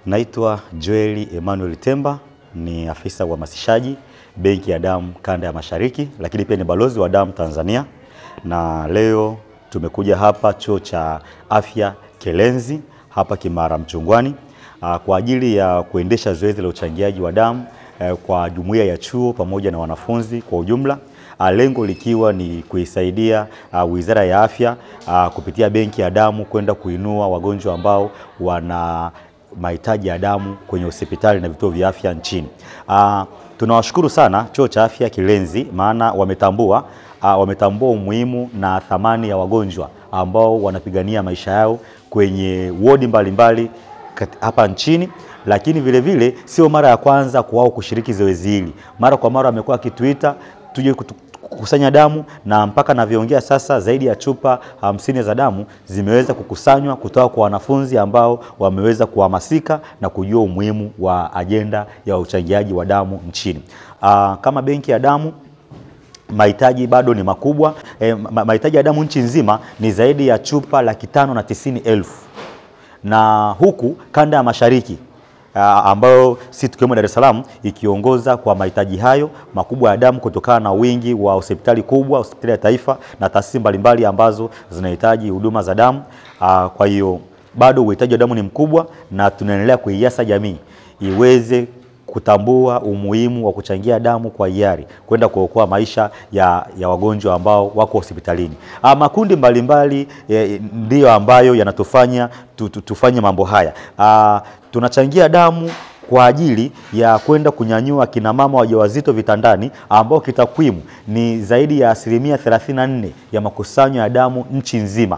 Naitwa Joel Emmanuel Temba, ni afisa uhamasishaji Benki ya Damu Kanda ya Mashariki, lakini pia ni balozi wa damu Tanzania. Na leo tumekuja hapa chuo cha afya Kilenzi hapa Kimara Mchungwani kwa ajili ya kuendesha zoezi la uchangiaji wa damu kwa jumuiya ya chuo pamoja na wanafunzi kwa ujumla. Lengo likiwa ni kuisaidia Wizara ya Afya kupitia Benki ya Damu kwenda kuinua wagonjwa ambao wana mahitaji ya damu kwenye hospitali na vituo vya afya nchini. Tunawashukuru sana chuo cha afya Kilenzi, maana wametambua umuhimu na thamani ya wagonjwa ambao wanapigania maisha yao kwenye wodi mbalimbali hapa nchini. Lakini vile vile sio mara ya kwanza kwa wao kushiriki zoezi hili. Mara kwa mara wamekuwa kituita tuje kukusanya damu, na mpaka navyoongea sasa zaidi ya chupa 50 za damu zimeweza kukusanywa kutoka kwa wanafunzi ambao wameweza kuhamasika na kujua umuhimu wa ajenda ya uchangiaji wa damu nchini. Kama Benki ya Damu, mahitaji bado ni makubwa. Mahitaji ya damu nchi nzima ni zaidi ya chupa 590,000. Na huku Kanda ya Mashariki ambayo sisi tukiwemo Dar es Salaam ikiongoza kwa mahitaji hayo makubwa ya damu kutokana na wingi wa hospitali kubwa, hospitali ya taifa na taasisi mbalimbali ambazo zinahitaji huduma za damu. Kwa hiyo bado uhitaji wa damu ni mkubwa, na tunaendelea kuiasa jamii iweze kutambua umuhimu wa kuchangia damu kwa hiari kwenda kuokoa maisha ya wagonjwa ambao wako hospitalini. Makundi mbalimbali ndiyo ambayo yanatufanya tufanye mambo haya. Tunachangia damu kwa ajili ya kwenda kunyanyua kina mama wajawazito vitandani ambao kitakwimu ni zaidi ya 34% ya makusanyo ya damu nchi nzima.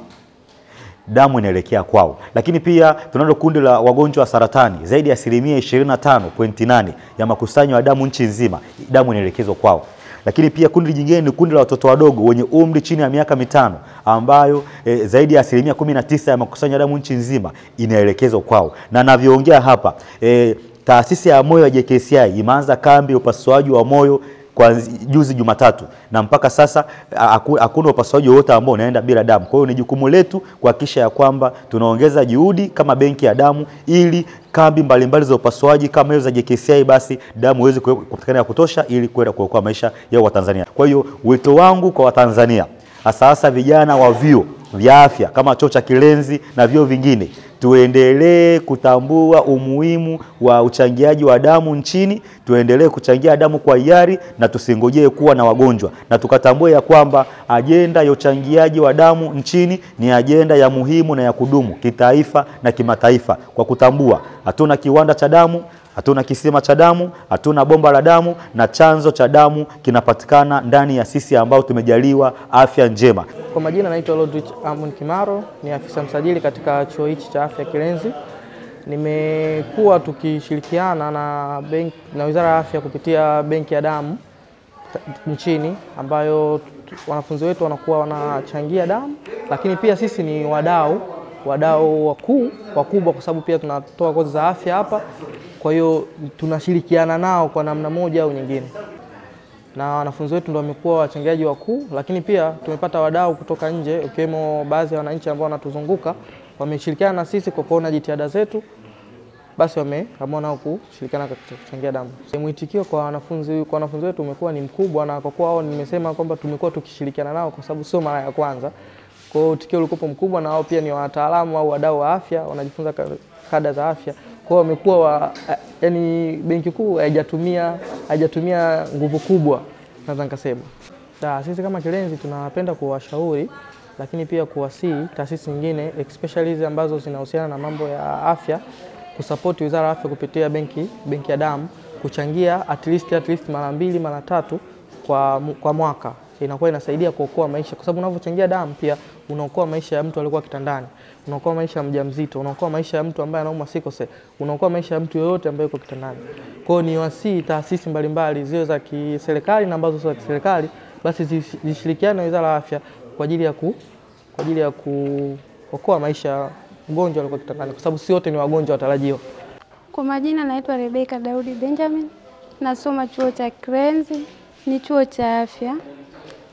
Damu inaelekea kwao. Lakini pia tunalo kundi la wagonjwa wa saratani, zaidi ya 25.8 ya makusanyo ya damu nchi nzima, damu inaelekezwa kwao. Lakini pia kundi jingine ni kundi la watoto wadogo wenye umri chini ya miaka 5 ambayo zaidi ya 19% ya makusanyo ya damu nchi nzima inaelekezwa kwao. Na navyoongea hapa, taasisi ya moyo ya JKCI imeanza kambi ya upasuaji wa moyo kwa juzi Jumatatu, na mpaka sasa hakuna upasuaji wote ambao unaenda bila damu. Kwa hiyo ni jukumu letu kuhakikisha ya kwamba tunaongeza juhudi kama Benki ya Damu ili kambi mbalimbali za upasuaji kama hizo za JKCI basi damu iweze kupatikana ya kutosha ili kwenda kuokoa maisha ya Watanzania. Kwa hiyo wito wangu kwa Watanzania, hasa vijana wa vyuo vya afya kama chuo cha Kilenzi na vyuo vingine, tuendelee kutambua umuhimu wa uchangiaji wa damu nchini, tuendelee kuchangia damu kwa hiari na tusingojee kuwa na wagonjwa, na tukatambue ya kwamba ajenda ya uchangiaji wa damu nchini ni ajenda ya muhimu na ya kudumu kitaifa na kimataifa, kwa kutambua hatuna kiwanda cha damu, hatuna kisima cha damu, hatuna bomba la damu, na chanzo cha damu kinapatikana ndani ya sisi ambao tumejaliwa afya njema. Kwa majina naitwa Lodrich Amon Kimaro, ni afisa msajili katika chuo hichi cha afya Kilenzi. Nimekuwa tukishirikiana na Wizara ya Afya kupitia Benki ya Damu nchini, ambayo wanafunzi wetu wanakuwa wanachangia damu, lakini pia sisi ni wadau wakubwa kwa sababu pia tunatoa kozi za afya hapa. Kwa hiyo tunashirikiana nao kwa namna moja au nyingine, na wanafunzi wetu ndio wamekuwa wachangiaji wakuu. Lakini pia tumepata wadau kutoka nje, ikiwemo baadhi ya wananchi ambao wanatuzunguka wameshirikiana na sisi kwa kuona jitihada zetu, basi wameamua nao kushirikiana katika kuchangia damu. Mwitikio kwa wanafunzi wetu umekuwa ni mkubwa, na kwa kuwa hao nimesema kwamba tumekuwa tukishirikiana nao kwa sababu sio mara ya kwanza. Kwa hiyo mwitikio ulikuwa mkubwa, na wao pia ni wataalamu au wadau wa afya, wanajifunza kada za afya. Kwa hiyo wamekuwa yani Benki Kuu haijatumia nguvu kubwa, naweza nikasema. Sisi kama Kilenzi tunapenda kuwashauri, lakini pia kuwasihi taasisi nyingine especially hizi ambazo zinahusiana na mambo ya afya kusupport Wizara ya Afya kupitia Benki ya Damu, kuchangia at least mara 2 mara 3 kwa mwaka. Inakuwa inasaidia kuokoa maisha, kwa sababu unapochangia damu pia unaokoa maisha ya mtu aliyekuwa kitandani, unaokoa maisha ya mjamzito, unaokoa maisha ya mtu ambaye anaumwa sikose, unaokoa maisha ya mtu yoyote ambaye yuko kitandani. Kwa hiyo ni wasihi taasisi mbalimbali zile za kiserikali na ambazo sio za kiserikali basi zishirikiane na Wizara ya Afya kwa ajili ya kuokoa maisha ya mgonjwa aliyekuwa kitandani, kwa sababu si wote ni wagonjwa watarajiwa. Kwa majina naitwa Rebecca Daudi Benjamin, nasoma chuo cha Kilenzi, ni chuo cha afya.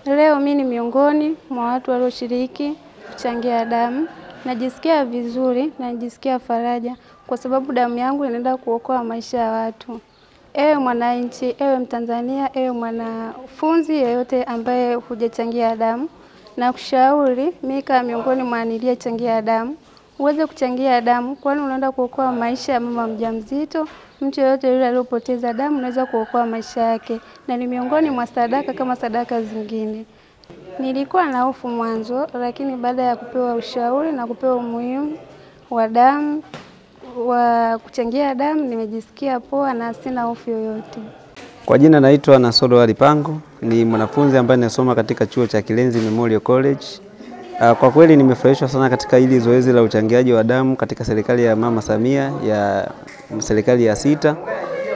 Leo mimi ni miongoni mwa watu walioshiriki kuchangia damu. Najisikia vizuri, najisikia faraja kwa sababu damu yangu inaenda kuokoa maisha ya watu. Ewe mwananchi, ewe Mtanzania, ewe mwanafunzi yeyote ambaye hujachangia damu, na kushauri mimi kama miongoni mwa niliyechangia damu, uweze kuchangia damu, kwani unaenda kuokoa maisha ya mama mjamzito. Mtu yeyote yule aliyopoteza damu unaweza kuokoa maisha yake, na ni miongoni mwa sadaka kama sadaka zingine. Nilikuwa na hofu mwanzo, lakini baada ya kupewa ushauri na kupewa umuhimu wa damu, wa kuchangia damu, nimejisikia poa na sina hofu yoyote. Kwa jina naitwa Nasolo Alipango, ni mwanafunzi ambaye nasoma katika chuo cha Kilenzi Memorial College. Kwa kweli nimefurahishwa sana katika hili zoezi la uchangiaji wa damu katika serikali ya Mama Samia, ya serikali ya 6.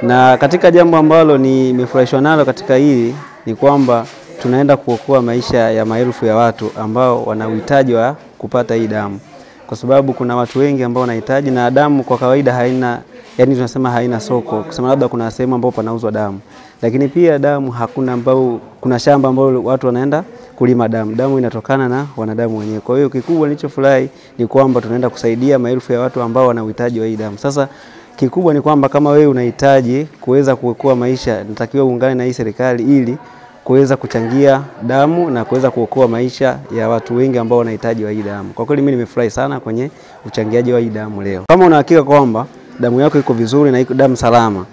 Na katika jambo ambalo nimefurahishwa nalo katika hili ni kwamba tunaenda kuokoa maisha ya maelfu ya watu ambao wana uhitaji wa kupata hii damu. Kwa sababu kuna watu wengi ambao wanahitaji, na damu kwa kawaida haina, yani tunasema haina soko. Kusema labda kuna sehemu ambapo panauzwa damu. Lakini pia damu hakuna, ambao kuna shamba ambao watu wanaenda kulima damu. Damu inatokana na wanadamu wenyewe. Kwa hiyo kikubwa nilichofurahi ni kwamba tunaenda kusaidia maelfu ya watu ambao wana uhitaji wa hii damu. Sasa kikubwa ni kwamba kama wewe unahitaji kuweza kuokoa maisha, natakiwa uungane na hii serikali ili kuweza kuchangia damu na kuweza kuokoa maisha ya watu wengi ambao wanahitaji wa hii damu. Kwa kweli mimi nimefurahi sana kwenye uchangiaji wa hii damu leo. Kama una hakika kwamba damu yako iko vizuri na iko damu salama,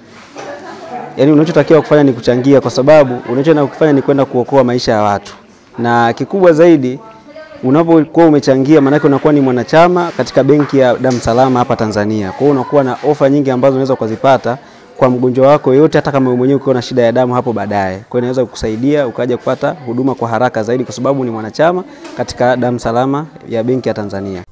yani unachotakiwa kufanya ni kuchangia, kwa sababu unachotakiwa kufanya ni kwenda kuokoa maisha ya watu. Na kikubwa zaidi, unapokuwa umechangia, maana yake unakuwa ni mwanachama katika benki ya damu salama hapa Tanzania. Kwa hiyo unakuwa na ofa nyingi ambazo unaweza kuzipata kwa mgonjwa wako yote, hata kama wewe mwenyewe uko na shida ya damu hapo baadaye. Kwa hiyo inaweza kukusaidia ukaja kupata huduma kwa haraka zaidi, kwa sababu ni mwanachama katika damu salama ya benki ya Tanzania.